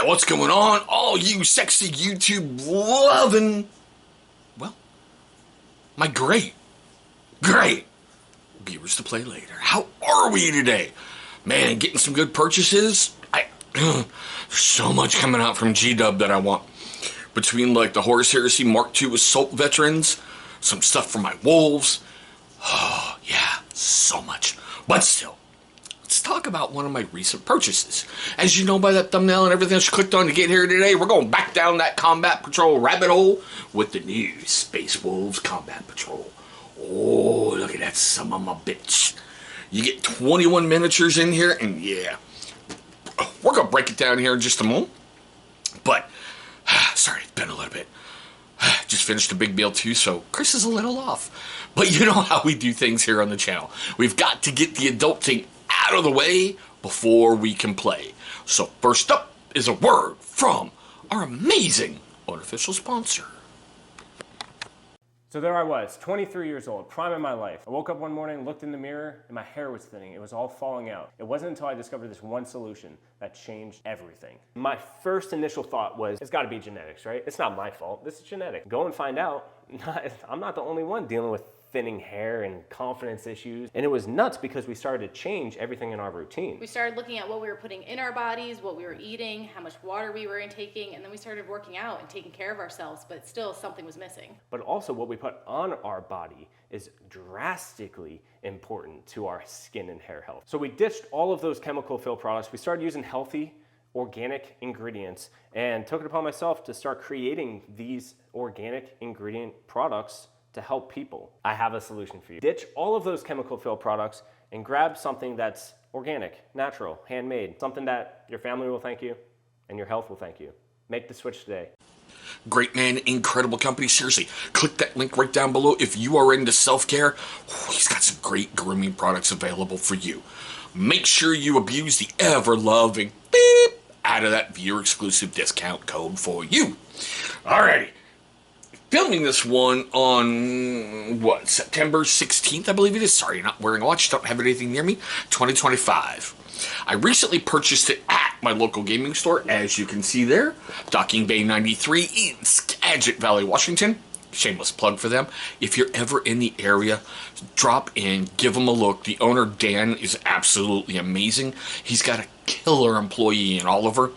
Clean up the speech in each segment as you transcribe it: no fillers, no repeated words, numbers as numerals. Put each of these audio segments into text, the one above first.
what's going on? All you sexy YouTube loving, well, my great viewers to play later. How are we today? Man, getting some good purchases. There's so much coming out from G-Dub that I want. Between like the Horus Heresy Mark II Assault Veterans, some stuff for my wolves. Oh, yeah, so much. But still, let's talk about one of my recent purchases. As you know by that thumbnail and everything else you clicked on to get here today, we're going back down that Combat Patrol rabbit hole with the new Space Wolves Combat Patrol. Oh, look at that son of a bitch. You get 21 miniatures in here, and yeah, we're going to break it down here in just a moment. But, sorry, it's been a little bit. Just finished a big meal too, so Chris is a little off. But you know how we do things here on the channel. We've got to get the adulting out of the way before we can play. So first up is a word from our amazing unofficial sponsor. So there I was, 23 years old, prime of my life. I woke up one morning, looked in the mirror, and my hair was thinning. It was all falling out. It wasn't until I discovered this one solution that changed everything. My first initial thought was, it's gotta be genetics, right? It's not my fault, this is genetic. Go and find out. I'm not the only one dealing with thinning hair and confidence issues. And it was nuts because we started to change everything in our routine. We started looking at what we were putting in our bodies, what we were eating, how much water we were intaking, and then we started working out and taking care of ourselves, but still something was missing. But also what we put on our body is drastically important to our skin and hair health. So we ditched all of those chemical fill products. We started using healthy, organic ingredients and took it upon myself to start creating these organic ingredient products to help people. I have a solution for you. Ditch all of those chemical fill products and grab something that's organic, natural, handmade, something that your family will thank you and your health will thank you. Make the switch today. Great man, incredible company. Seriously, click that link right down below if you are into self-care. He's got some great grooming products available for you. Make sure you abuse the ever-loving beep out of that viewer-exclusive discount code for you. Alrighty. Filming this one on, September 16th, I believe it is. Sorry, not wearing a watch, don't have anything near me. 2025. I recently purchased it at my local gaming store, as you can see there. Docking Bay 93 in Skagit Valley, Washington. Shameless plug for them. If you're ever in the area, drop in, give them a look. The owner, Dan, is absolutely amazing. He's got a killer employee in Oliver.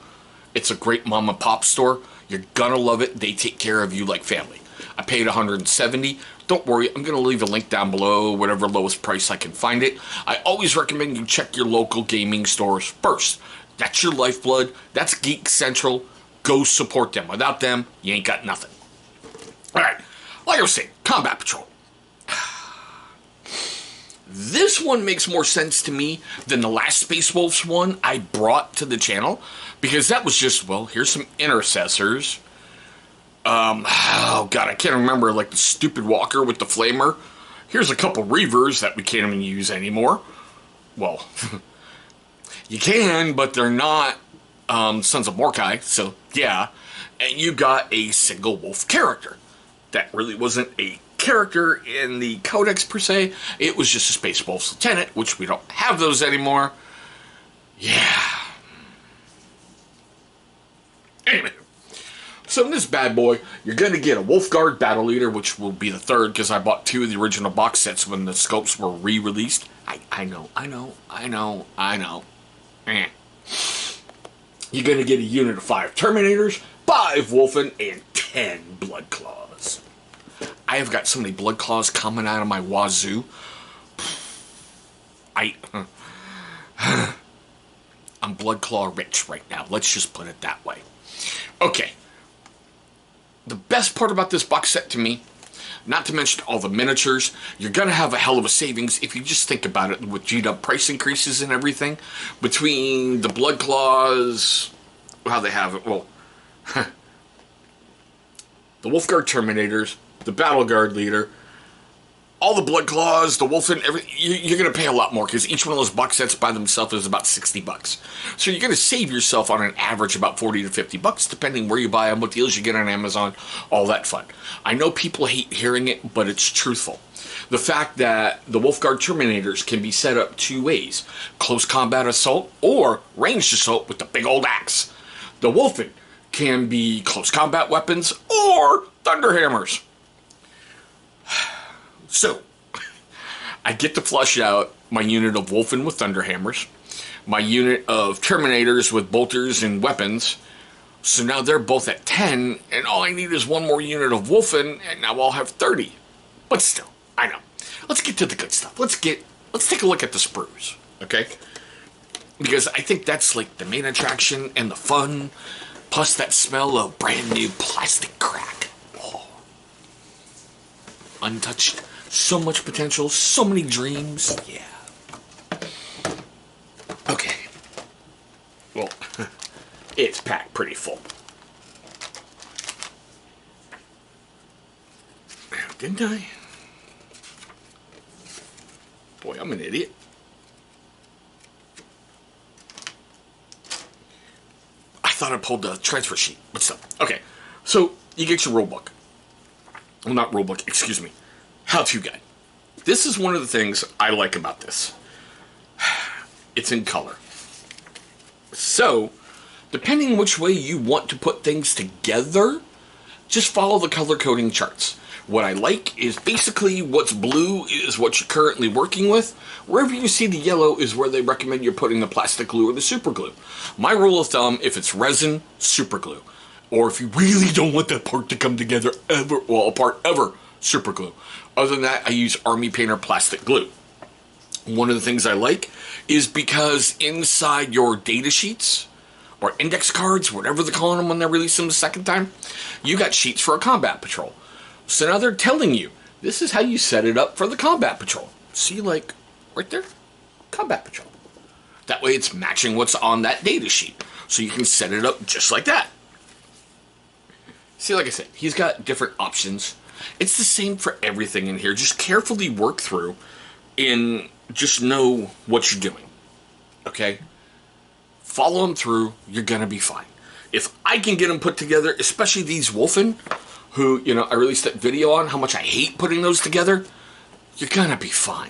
It's a great mom and pop store. You're gonna love it. They take care of you like family. I paid $170. Don't worry, I'm gonna leave a link down below, whatever lowest price I can find it. I always recommend you check your local gaming stores first. That's your lifeblood. That's Geek Central. Go support them. Without them, you ain't got nothing. All right, like I was saying, Combat Patrol. This one makes more sense to me than the last Space Wolves one I brought to the channel, because that was just, well, here's some intercessors. Oh god, I can't remember, like the stupid walker with the flamer. Here's a couple reavers that we can't even use anymore. Well, you can, but they're not Sons of Mordecai, so yeah. And you got a single wolf character. That really wasn't a character in the codex per se. It was just a Space Wolves lieutenant, which we don't have those anymore. Yeah. Anyway, so in this bad boy, you're going to get a Wolfguard Battle Leader, which will be the third, because I bought 2 of the original box sets when the scopes were re-released. I know. You're going to get a unit of 5 Terminators, 5 Wolfen, and 10 Blood Claws. I have got so many Blood Claws coming out of my wazoo. I'm Blood Claw rich right now. Let's just put it that way. Okay. The best part about this box set to me, not to mention all the miniatures, you're going to have a hell of a savings if you just think about it with G-Dub price increases and everything. Between the Blood Claws, how they have it, well, the Wolfguard Terminators, the Battle Guard Leader, all the Blood Claws, the Wolfen, you're going to pay a lot more because each one of those box sets by themselves is about $60. So you're going to save yourself on an average about $40 to $50, depending where you buy them, what deals you get on Amazon, all that fun. I know people hate hearing it, but it's truthful. The fact that the Wolfguard Terminators can be set up 2 ways, close combat assault or ranged assault with the big old axe. The Wolfen can be close combat weapons or thunderhammers. So, I get to flush out my unit of Wolfen with thunderhammers, my unit of Terminators with bolters and weapons. So now they're both at 10, and all I need is one more unit of Wolfen, and now I'll have 30. But still, I know. Let's get to the good stuff. Let's take a look at the Sprues, okay? Because I think that's like the main attraction and the fun, plus that smell of brand new plastic crack. Oh. Untouched. So much potential, so many dreams. Yeah. Okay. Well, it's packed pretty full. Didn't I? Boy, I'm an idiot. I thought I pulled the transfer sheet, but still. Okay, so you get your rulebook. Well, not rulebook, excuse me. How-to guide. This is one of the things I like about this. It's in color. So, depending which way you want to put things together, just follow the color coding charts. What I like is basically what's blue is what you're currently working with. Wherever you see the yellow is where they recommend you're putting the plastic glue or the super glue. My rule of thumb, if it's resin, super glue. Or if you really don't want that part to come together ever, well, apart ever, super glue. Other than that, I use Army Painter plastic glue. One of the things I like is because inside your data sheets, or index cards, whatever they're calling them when they release them the second time, you got sheets for a combat patrol. So now they're telling you, this is how you set it up for the combat patrol. See, like, right there? Combat patrol. That way it's matching what's on that data sheet. So you can set it up just like that. See, like I said, he's got different options. It's the same for everything in here. Just carefully work through and just know what you're doing. Okay? Follow them through. You're going to be fine. If I can get them put together, especially these Wolfen, who, you know, I released that video on how much I hate putting those together, you're going to be fine.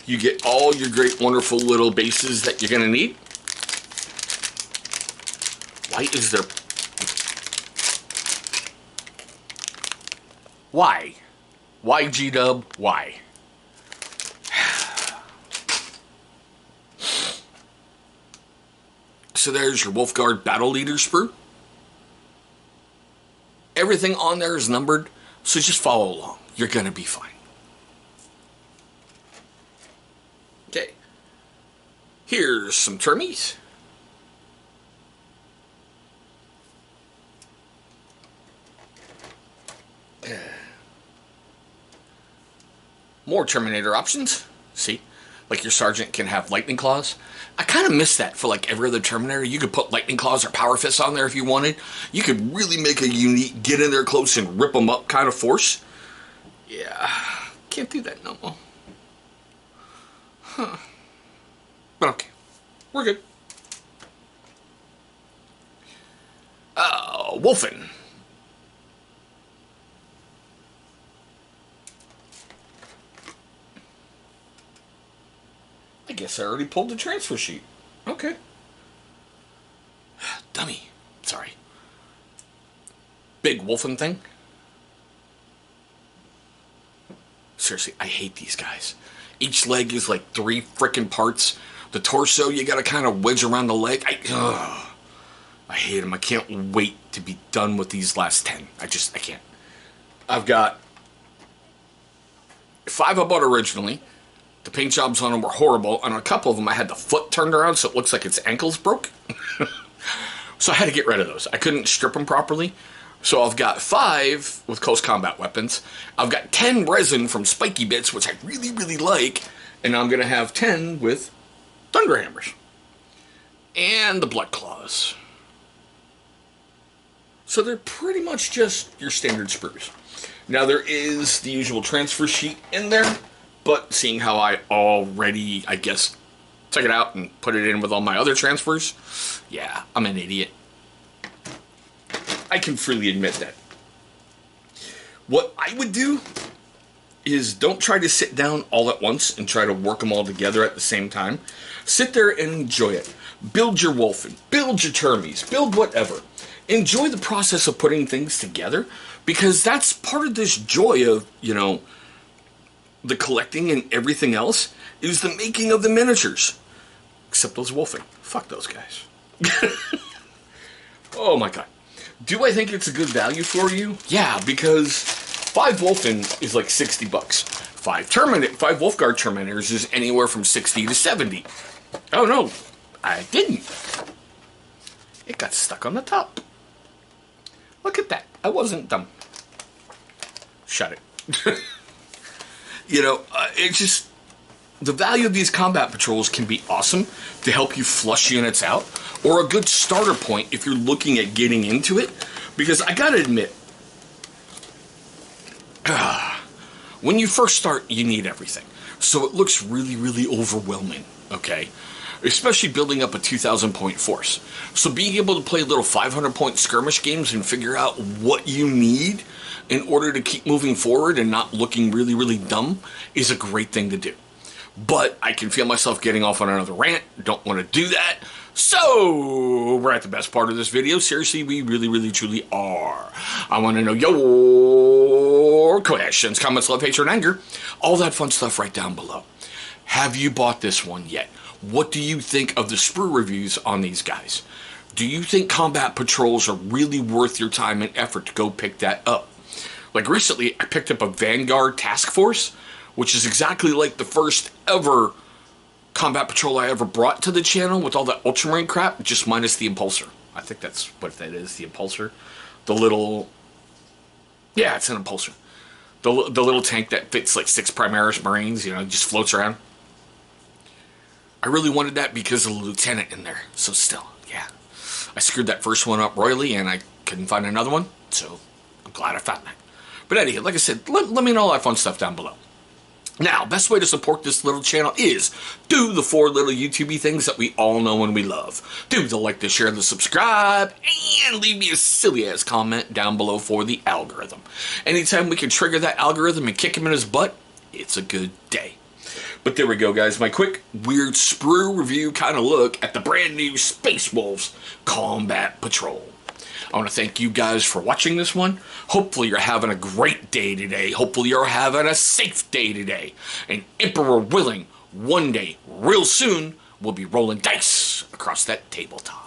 You get all your great, wonderful little bases that you're going to need. Why is there... Why? Why, G-Dub? Why? So there's your Wolfguard Battle Leader Sprue. Everything on there is numbered, so just follow along. You're going to be fine. Okay. Here's some termies. More Terminator options. See? Like your Sergeant can have Lightning Claws. I kind of miss that for like every other Terminator. You could put Lightning Claws or Power Fists on there if you wanted. You could really make a unique, get in there close and rip them up kind of force. Yeah, can't do that no more. Huh. But okay, we're good. Wolfen. I guess I already pulled the transfer sheet. Okay. Dummy. Sorry. Big Wolfen thing. Seriously, I hate these guys. Each leg is like 3 frickin' parts. The torso, you gotta kind of wedge around the leg. I hate them. I can't wait to be done with these last 10. I can't. I've got 5 I bought originally. The paint jobs on them were horrible. On a couple of them, I had the foot turned around so it looks like its ankles broke. So I had to get rid of those. I couldn't strip them properly. So I've got 5 with close combat weapons. I've got 10 resin from Spiky Bits, which I really, really like. And I'm going to have 10 with Thunderhammers. And the Blood Claws. So they're pretty much just your standard sprues. Now there is the usual transfer sheet in there. But seeing how I already, I guess, took it out and put it in with all my other transfers, yeah, I'm an idiot. I can freely admit that. What I would do is don't try to sit down all at once and try to work them all together at the same time. Sit there and enjoy it. Build your Wolfen, build your Termies, build whatever. Enjoy the process of putting things together, because that's part of this joy of, you know, the collecting and everything else, is the making of the miniatures. Except those Wolfen. Fuck those guys. Oh my god. Do I think it's a good value for you? Yeah, because 5 Wolfen is like 60 bucks. 5 Wolfguard Terminators is anywhere from 60 to 70. Oh no, I didn't. It got stuck on the top. Look at that. I wasn't dumb. Shut it. You know, it's just, the value of these combat patrols can be awesome to help you flush units out, or a good starter point if you're looking at getting into it. Because I gotta admit, when you first start, you need everything. So it looks really, really overwhelming, okay? Especially building up a 2,000 point force. So being able to play little 500 point skirmish games and figure out what you need in order to keep moving forward and not looking really, really dumb is a great thing to do. But I can feel myself getting off on another rant. Don't want to do that. So we're at the best part of this video. Seriously, we really, really, truly are. I want to know your questions, comments, love, hatred, and anger. All that fun stuff right down below. Have you bought this one yet? What do you think of the Sprue reviews on these guys? Do you think combat patrols are really worth your time and effort to go pick that up? Like recently, I picked up a Vanguard Task Force, which is exactly like the first ever combat patrol I ever brought to the channel with all that Ultramarine crap, just minus the Impulsor. I think that's what that is, the Impulsor. The little... Yeah, it's an Impulsor. The little tank that fits like 6 Primaris Marines, you know, just floats around. I really wanted that because of the Lieutenant in there. So still, yeah. I screwed that first one up royally and I couldn't find another one. So I'm glad I found that. But anyway, like I said, let me know all that fun stuff down below. Now, best way to support this little channel is do the 4 little YouTube-y things that we all know and we love. Do the like, the share, the subscribe, and leave me a silly-ass comment down below for the algorithm. Anytime we can trigger that algorithm and kick him in his butt, it's a good day. But there we go, guys. My quick, weird Sprue review kind of look at the brand new Space Wolves Combat Patrol. I want to thank you guys for watching this one. Hopefully you're having a great day today. Hopefully you're having a safe day today. And Emperor willing, one day, real soon, we'll be rolling dice across that tabletop.